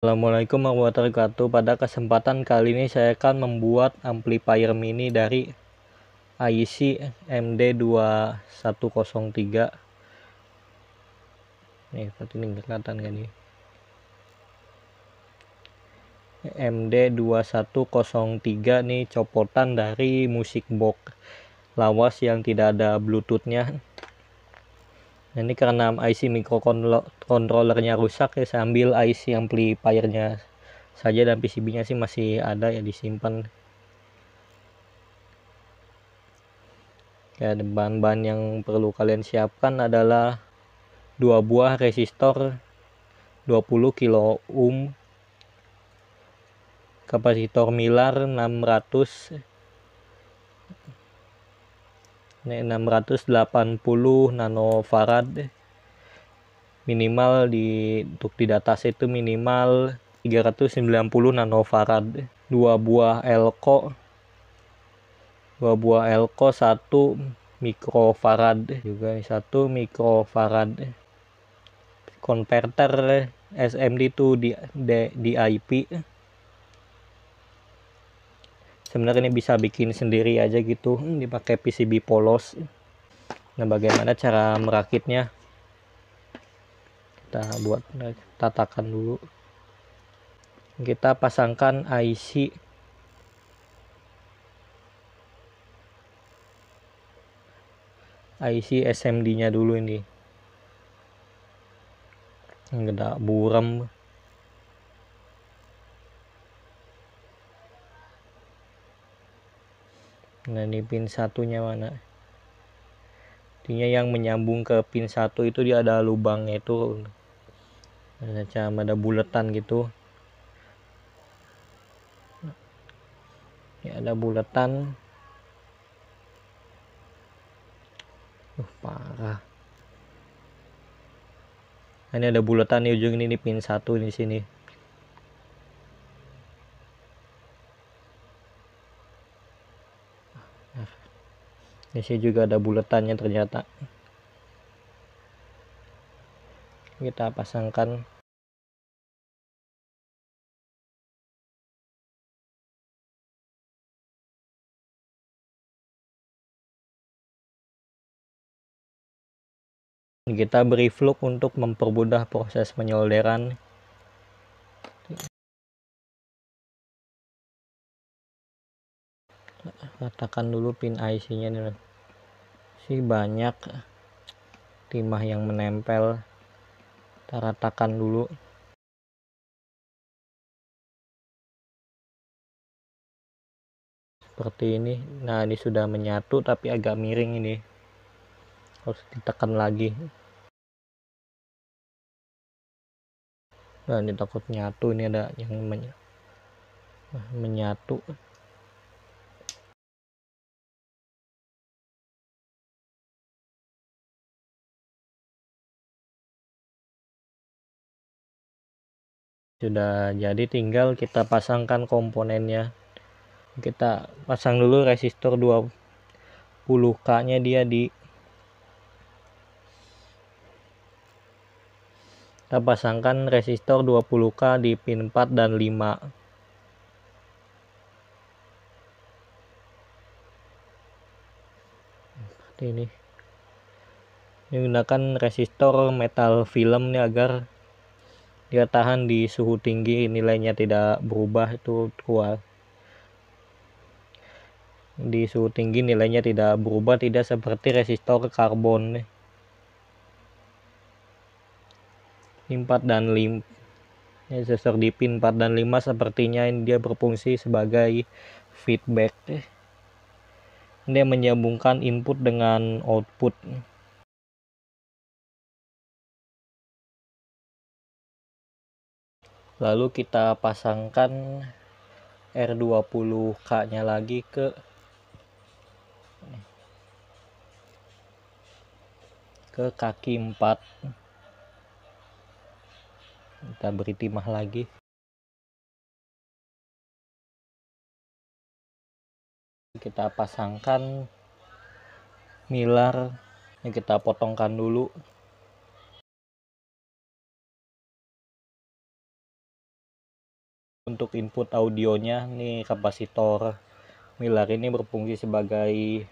Assalamualaikum warahmatullahi wabarakatuh. Pada kesempatan kali ini saya akan membuat amplifier mini dari IC MD2103. Nih, seperti ini kelihatan kan nih. MD2103 nih copotan dari musik box lawas yang tidak ada bluetoothnya. Nah, ini karena IC microcontrollernya rusak ya, saya ambil IC amplifiernya saja dan PCB-nya sih masih ada ya, disimpan. Ya, bahan-bahan yang perlu kalian siapkan adalah 2 buah resistor 20 kilo ohm, kapasitor Mylar 680 nanofarad, minimal untuk di datasheet itu minimal 390 nanofarad. 2 buah elko 1 mikrofarad, juga 1 mikrofarad. Konverter SMD itu di IP. Sebenarnya ini bisa bikin sendiri aja gitu, dipakai PCB polos. Nah, bagaimana cara merakitnya? Kita buat tatakan dulu. Kita pasangkan IC SMD-nya dulu ini. Nggak buram. Nah, ini pin satunya mana? Intinya yang menyambung ke pin 1 itu dia ada lubangnya itu. Macam ada buletan gitu. Ya, ada buletan. Parah. Nah, ini ada buletan di ujung ini pin 1 di sini. Di sini juga ada buletannya ternyata. Kita pasangkan. Kita beri flux untuk mempermudah proses penyolderan. Ratakan dulu pin IC-nya nih. Sih banyak timah yang menempel. Kita ratakan dulu. Seperti ini. Nah, ini sudah menyatu tapi agak miring ini. Harus ditekan lagi. Nah, ini takut nyatu, ini ada yang menyatu. Sudah jadi, tinggal kita pasangkan komponennya. Kita pasang dulu resistor 20K nya dia kita pasangkan resistor 20K di pin 4 dan 5. Seperti ini. Menggunakan resistor metal film nih agar dia tahan di suhu tinggi, nilainya tidak berubah. Itu kuat. Di suhu tinggi nilainya tidak berubah, tidak seperti resistor karbon. 4 dan 5. Resistor di pin 4 dan 5 sepertinya ini dia berfungsi sebagai feedback. Dia menyambungkan input dengan output. Lalu kita pasangkan R20K nya lagi ke kaki 4. Kita beri timah lagi. Kita pasangkan Mylar. Ini kita potongkan dulu. Untuk input audionya nih, kapasitor Mylar ini berfungsi sebagai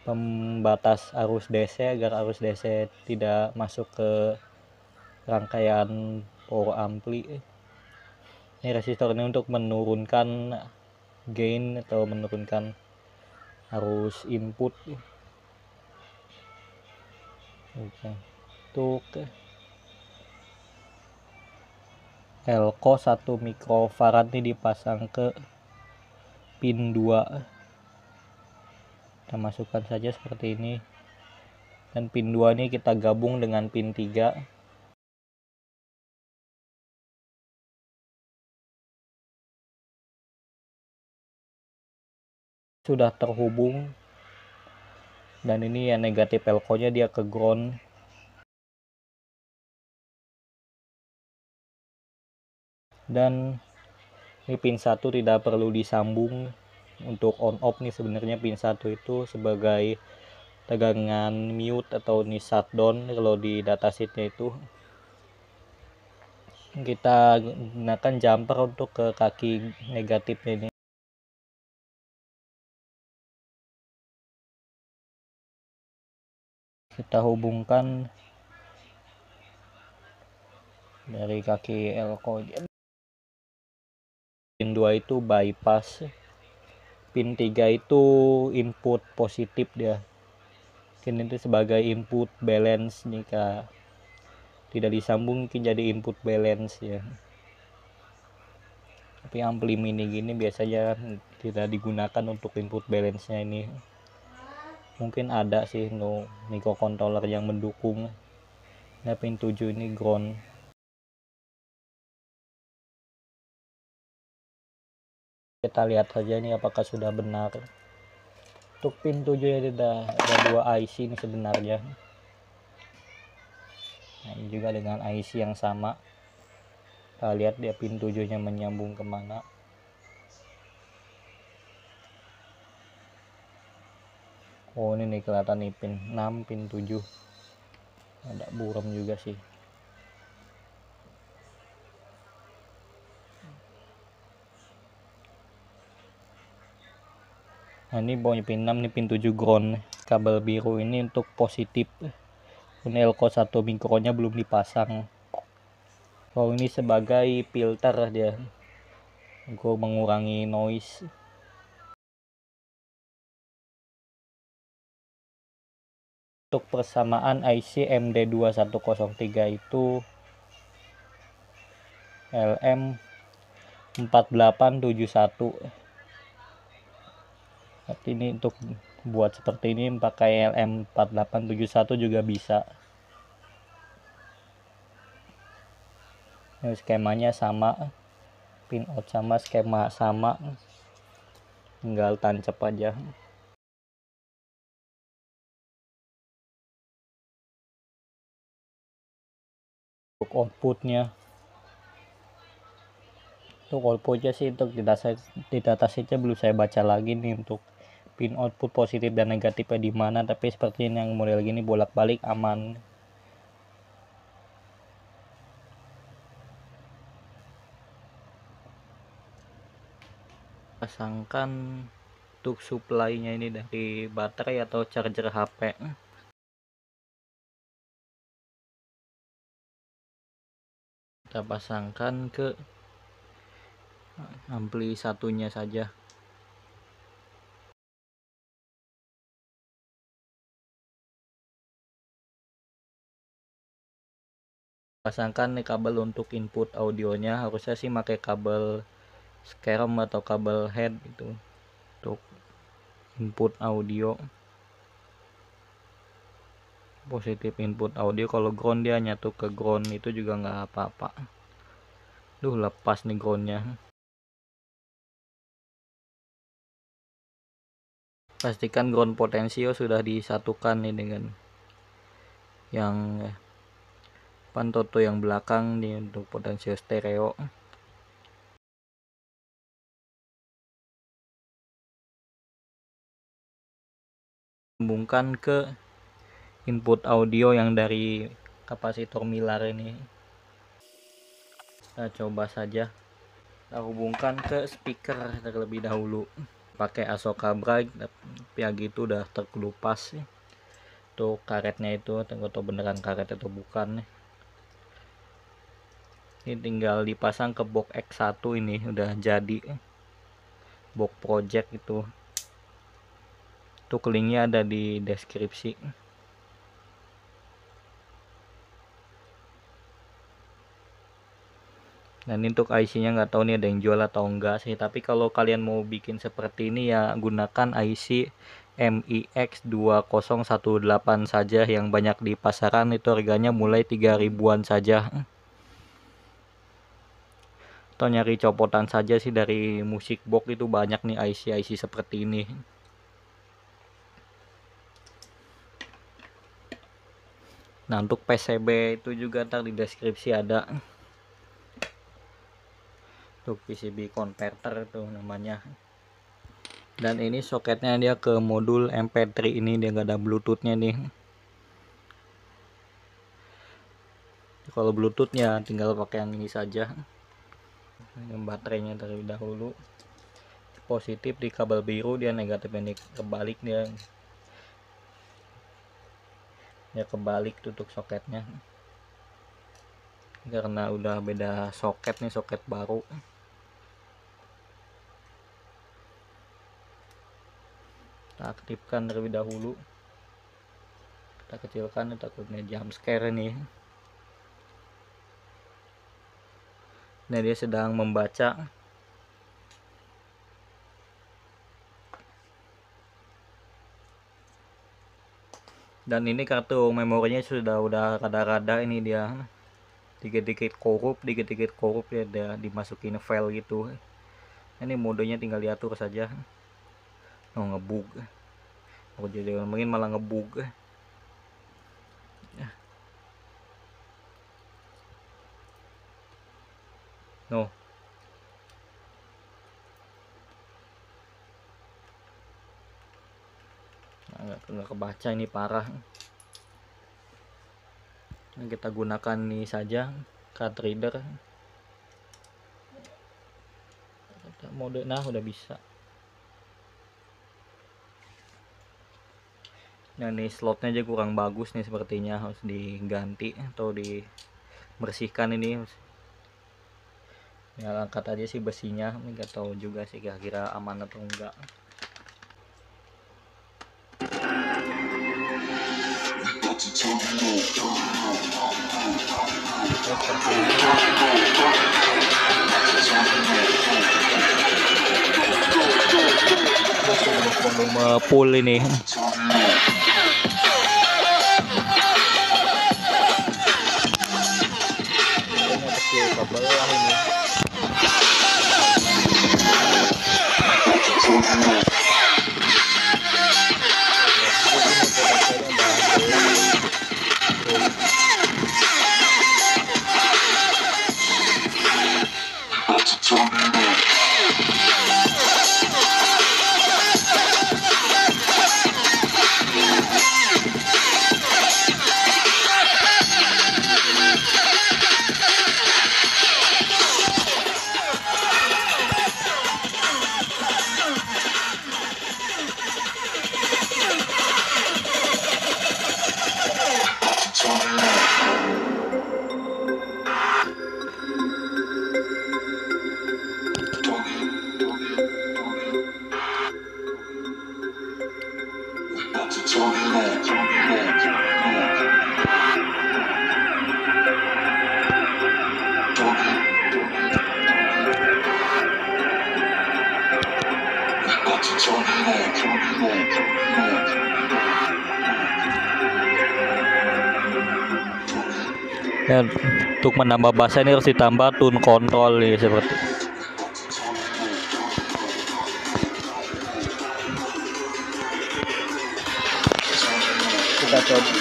pembatas arus DC agar arus DC tidak masuk ke rangkaian power ampli. Ini resistor ini untuk menurunkan gain atau menurunkan arus input. Untuk elko 1 mikrofarad ini dipasang ke pin 2. Kita masukkan saja seperti ini, dan pin 2 ini kita gabung dengan pin 3. Sudah terhubung, dan ini yang negatif elko nya dia ke ground. Dan ini pin 1 tidak perlu disambung untuk on off nih. Sebenarnya pin 1 itu sebagai tegangan mute atau ini shutdown. Kalau di datasheetnya itu kita gunakan jumper untuk ke kaki negatifnya ini. Kita hubungkan dari kaki elko. Pin 2 itu bypass, pin 3 itu input positif dia. Mungkin itu sebagai input balance, jika tidak disambung mungkin jadi input balance ya. Tapi ampli mini gini biasanya tidak digunakan untuk input balance nya ini. Mungkin ada sih no microcontroller yang mendukung. Nah, pin 7 ini ground. Kita lihat saja nih apakah sudah benar. Untuk pin 7 ya ada 2 IC ini sebenarnya. Nah, ini juga dengan IC yang sama. Kita lihat dia pin 7 nya menyambung kemana. Oh, ini nih kelihatan nih pin 6, pin 7. Ada buram juga sih. Nah, ini bawahnya pin 6, ini pin 7 ground. Kabel biru ini untuk positif. Ini elko 1 mikronya belum dipasang. Oh, ini sebagai filter dia untuk mengurangi noise. Untuk persamaan IC MD2103 itu LM4871. Tapi ini untuk buat seperti ini pakai LM4871 juga bisa. Ini skemanya sama, pin out sama, skema sama, tinggal tancap aja. Untuk outputnya, sih untuk di datasheetnya belum saya baca lagi nih untuk pin output positif dan negatifnya di mana, tapi seperti ini yang model gini bolak-balik aman. Pasangkan untuk supply-nya ini dari baterai atau charger HP. Kita pasangkan ke ampli satunya saja. Pasangkan nih kabel untuk input audionya, harusnya sih pakai kabel SCARM atau kabel head itu untuk input audio. Positif input audio, kalau ground dia nyatu ke ground itu juga nggak apa-apa. Lepas nih groundnya. Pastikan ground potensio sudah disatukan nih dengan yang pantoto yang belakang nih untuk potensio stereo. Sambungkan ke input audio yang dari kapasitor Mylar ini. Kita coba saja. Kita hubungkan ke speaker terlebih dahulu. Pakai Asoka Bright, tapi ya gitu udah terkelupas sih. Tuh karetnya itu, tunggu tuh beneran karet atau bukan nih. Ini tinggal dipasang ke box X1 ini udah jadi. Box project itu. Tuh linknya ada di deskripsi. Dan ini untuk IC-nya nggak tahu nih ada yang jual atau enggak sih. Tapi kalau kalian mau bikin seperti ini ya gunakan IC MIX 2018 saja yang banyak di pasaran, itu harganya mulai 3 ribuan saja. Atau nyari copotan saja sih dari musik box, itu banyak nih IC seperti ini. Nah untuk PCB itu juga ntar di deskripsi ada. Untuk PCB converter itu namanya. Dan ini soketnya dia ke modul MP3 ini, dia nggak ada bluetoothnya nih. Kalau bluetoothnya tinggal pakai yang ini saja. Yang baterainya terlebih dahulu positif di kabel biru, dia negatif ini kebalik, dia kebalik tutup soketnya karena udah beda soket nih, soket baru. Kita aktifkan terlebih dahulu, kita kecilkan, takutnya jump scare nih. Nah dia sedang membaca. Dan ini kartu memorinya sudah rada-rada ini, dia dikit-dikit korup ya, dia dimasukin file gitu. Ini modenya tinggal diatur saja. Oh ngebug, aku jadi mungkin malah ngebug. No, nggak kebaca, ini parah. Nah, kita gunakan ini saja card reader mode. Nah udah bisa. Nah ini slotnya aja kurang bagus nih, sepertinya harus diganti atau dibersihkan ini. Ya angkat aja sih besinya, nggak tahu juga sih kira-kira aman atau enggak. Volume full ini. Kabel lah ini. Ya, untuk menambah bass ini harus ditambah tune control nih, seperti kita coba.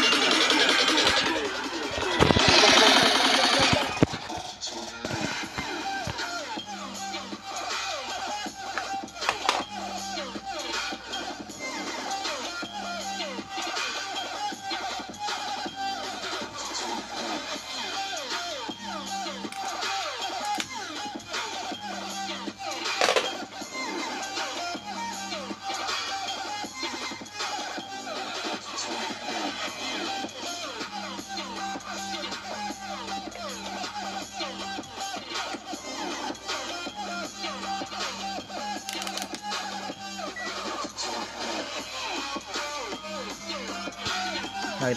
Nah,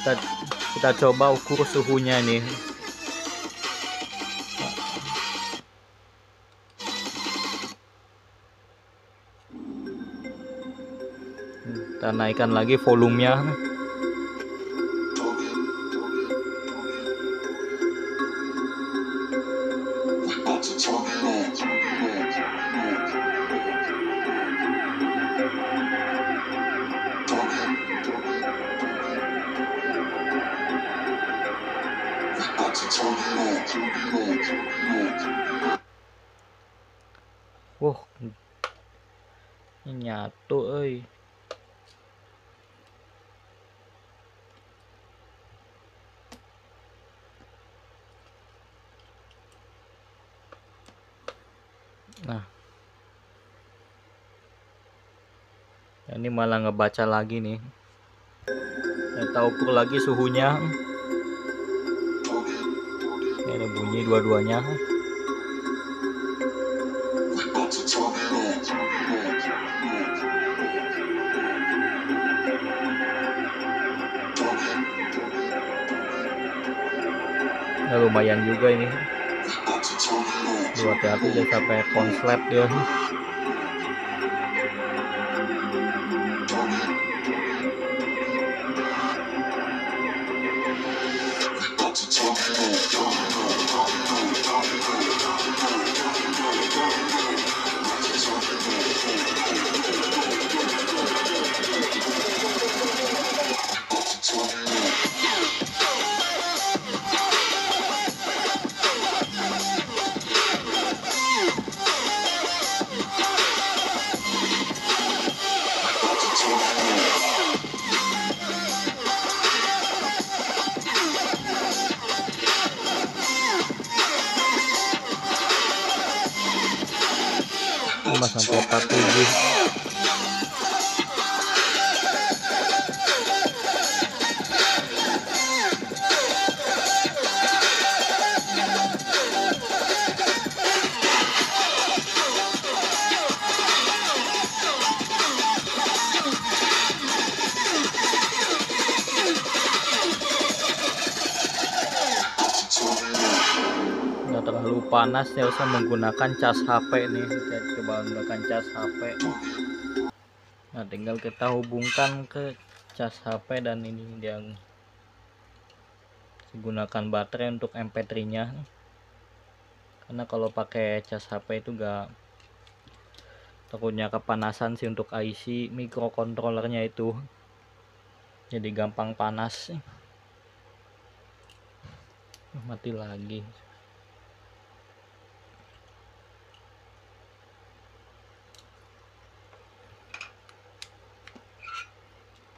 kita coba ukur suhunya nih. Kita naikkan lagi volumenya. Wah, nyatu euy. Nah, ini malah ngebaca lagi nih. Kita ukur lagi suhunya. Ini ada bunyi dua-duanya. Nah, lumayan juga ini. Hati-hati jangan sampai konslet dia. Sampai 47. Nggak terlalu panas ya, usah menggunakan cas HP nih. Kita coba menggunakan cas HP. Nah, tinggal kita hubungkan ke cas HP dan ini yang digunakan baterai untuk MP3 nya, karena kalau pakai cas HP itu gak, takutnya kepanasan sih untuk IC microcontrollernya itu, jadi gampang panas. Mati lagi.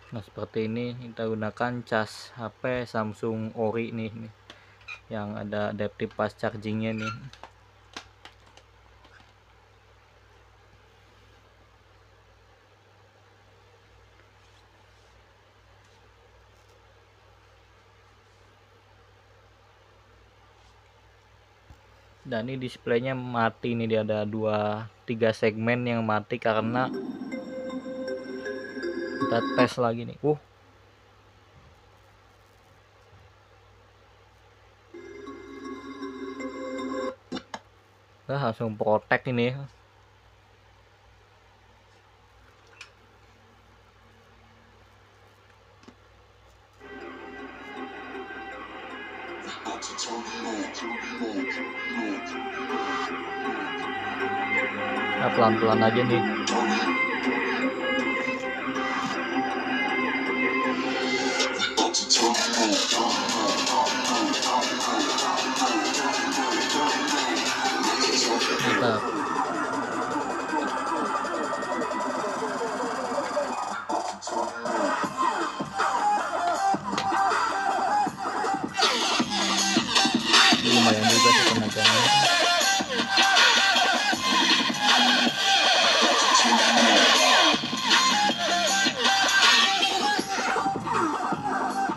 Nah, seperti ini kita gunakan cas HP Samsung Ori nih, yang ada adaptive fast chargingnya nih. Dan ini displaynya mati nih, dia ada 2-3 segmen yang mati karena kita tes lagi nih. Langsung protek ini. Nah, pelan-pelan aja nih. Mantap. Lumayan juga sih tenaganya.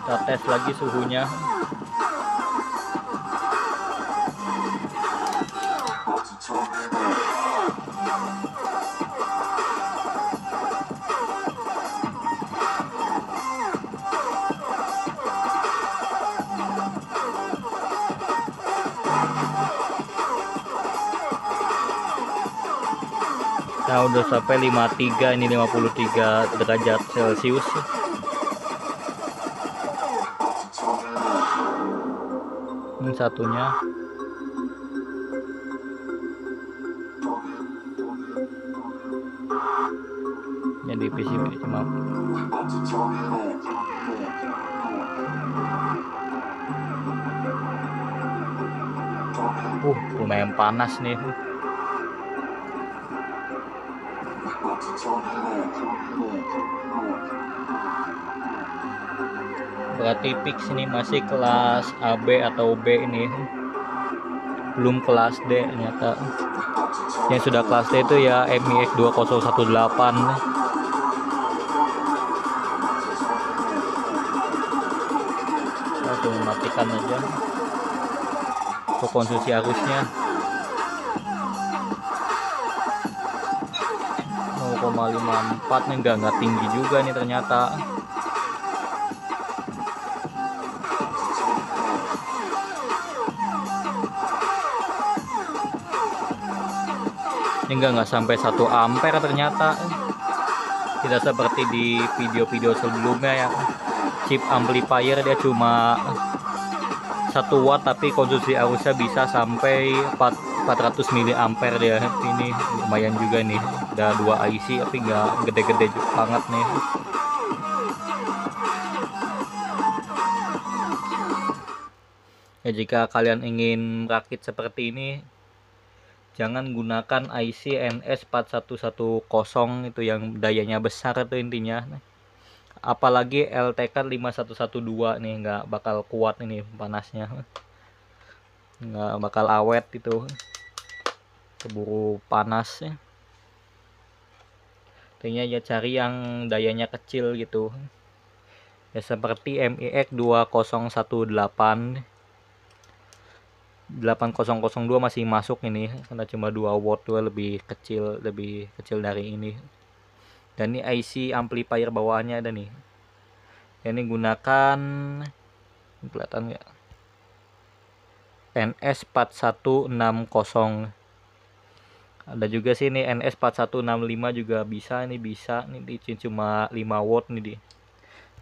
Kita tes lagi suhunya. Nah, udah sampai 53, ini 53 derajat Celcius. Ini satunya. Jadi PC cuma lumayan panas nih. Berarti fix ini masih kelas AB atau B ini, belum kelas D ternyata. Yang sudah kelas D itu ya MIX 2018. Langsung matikan aja untuk konsumsi arusnya. 0,54 nih, nggak tinggi juga nih ternyata. Ini nggak sampai 1 ampere ternyata. Tidak seperti di video-video sebelumnya ya, chip amplifier dia cuma 1 watt tapi konsumsi arusnya bisa sampai 400 mA dia. Ini lumayan juga nih, udah 2 IC tapi nggak gede-gede banget nih. Ya, jika kalian ingin merakit seperti ini, jangan gunakan IC NS4110 itu yang dayanya besar itu intinya. Apalagi LTK 5112 nih, nggak bakal kuat ini panasnya, nggak bakal awet itu, keburu panas ya. Intinya ya cari yang dayanya kecil gitu ya, seperti MIX 2018 8002 masih masuk ini karena cuma 2 watt, lebih kecil dari ini. Dan ini IC amplifier bawahnya ada nih. Ini gunakan, kelihatan nggak, NS4160. Ada juga sih ini NS4165 juga bisa, ini bisa nih, di cuma 5 watt nih, di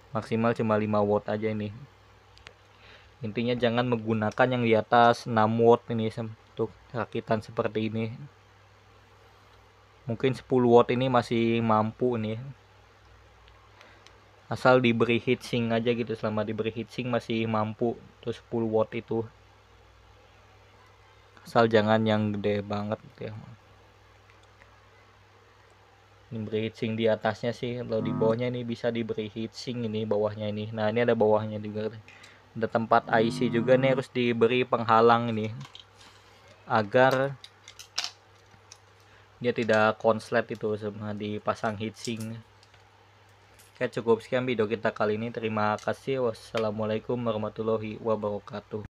maksimal cuma 5 watt aja ini. Intinya jangan menggunakan yang di atas 6 watt ini untuk rakitan seperti ini. Mungkin 10 watt ini masih mampu nih, asal diberi heatsink aja gitu. Selama diberi heatsink masih mampu tuh 10 watt itu, asal jangan yang gede banget ya. Ini beri heatsink di atasnya sih, kalau di bawahnya ini bisa diberi heatsink ini bawahnya ini. Nah, ini ada bawahnya juga, ada tempat IC juga nih, harus diberi penghalang ini agar dia tidak konslet itu sama dipasang heatsink. Oke, cukup sekian video kita kali ini. Terima kasih. Wassalamualaikum warahmatullahi wabarakatuh.